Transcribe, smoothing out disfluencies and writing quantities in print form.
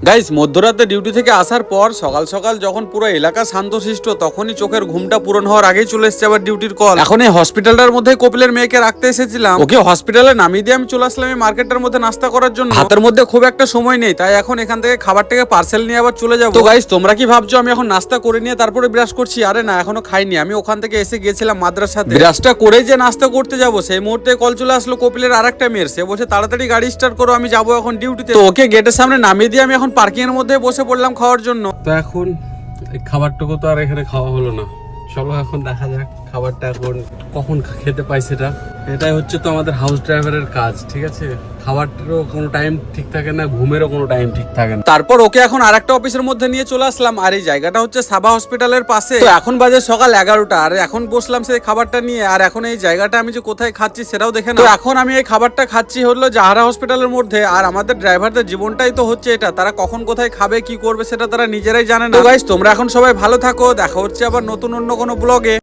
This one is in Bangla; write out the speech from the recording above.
গাইস, মধ্যরাতে ডিউটি থেকে আসার পর সকাল সকাল যখন পুরো এলাকা শান্তশিষ্ট, তখনই চোখের ঘুমটা পূরণ হওয়ার আগেই চলে এসেছে আবার ডিউটির কল। এখন এই হসপিটালটার মধ্যে কপিলের মেয়েকে রাখতে এসেছিলাম, ওকে হসপিটালে নামিয়ে দিয়ে আমি চলে আসলাম এই মার্কেটের মধ্যে নাস্তা করার জন্য। হাতের মধ্যে খুব একটা সময় নেই, তাই এখন এখান থেকে খাবারটাকে পার্সেল নিয়ে আবার চলে যাবো। তো গাইস, তোমরা কি ভাবছো আমি এখন নাস্তা করে নিয়ে তারপরে ব্রাশ করছি? আরে না, এখনো খাইনি। আমি ওখান থেকে এসে গিয়েছিলাম মাদ্রাসাতে, ব্রাশটা করেই যে নাস্তা করতে যাবো সেই মুহূর্তে কল চলে আসলো কপিলের আরেকটা মেয়ের। সে বসে তাড়াতাড়ি গাড়ি স্টার্ট করো, আমি যাবো এখন ডিউটিতে। তো ওকে গেটের সামনে নামিয়ে দিয়ে আমি এখন পার্কিং এর মধ্যে বসে পড়লাম খাওয়ার জন্য। তো এখন এই খাবারটুকু তো আর এখানে খাওয়া হলো না, চলো এখন দেখা যাক খাবারটা এখন কখন খেতে পাই সেটা। এটাই হচ্ছে তো আমাদের হাউস ড্রাইভারের কাজ, ঠিক আছে? খাবারটারও কোনো টাইম ঠিক থাকে না, ঘুমেরও কোনো টাইম ঠিক থাকে না। তারপর ওকে এখন আরেকটা অফিসের মধ্যে নিয়ে চলে আসলাম, আর এই জায়গাটা হচ্ছে সাবা হসপিটালের পাশে। তো এখন বাজে সকাল 11টা, আর এখন বসলাম সেই খাবারটা নিয়ে। আর এখন এই জায়গাটা আমি যে কোথায় খাচ্ছি সেটাও দেখে না। তো এখন আমি এই খাবারটা খাচ্ছি হলো জাহারা হসপিটালের মধ্যে। আর আমাদের ড্রাইভারদের জীবনটাই তো হচ্ছে এটা, তারা কখন কোথায় খাবে কি করবে সেটা তারা নিজেরাই জানে না। তো গাইস, তোমরা এখন সবাই ভালো থাকো, দেখা হচ্ছে আবার নতুন অন্য কোনো ব্লগে।